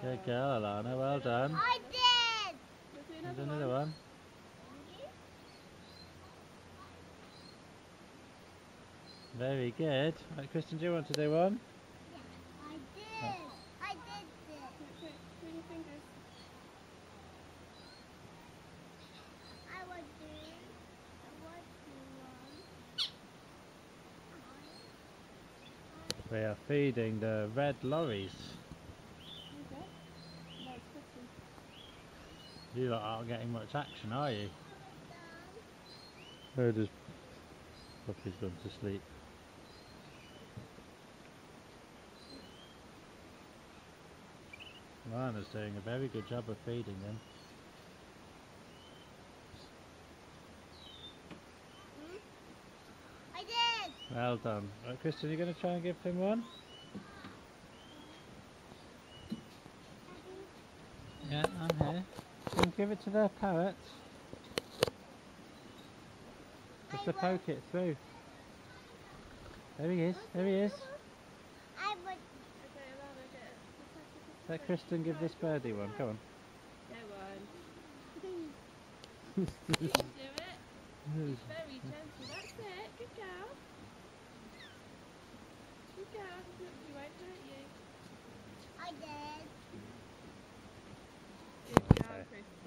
Good girl, Allana. Well done. I did! There's another one. Very good. Right, Kristen, do you want to do one? Yeah, I did. I did this. Look your fingers. I want to one. We are feeding the red lorries. Okay. No, it's Kristen. You lot aren't getting much action, are you? Oh, just Puppy's gone to sleep. Lana's doing a very good job of feeding them. I did! Well done. Right, Kristen, you going to try and give him one? Yeah, I'm here. And give it to the parrot. Just to poke it through. There he is. There he is. I would. Okay, Allana, get it. Let Kristen give this birdie one. Come on. Go on. You do it. It's very gentle. That's it. Good girl. Good girl. Look, you won't hurt you. I did. Good girl, Okay. Kristen.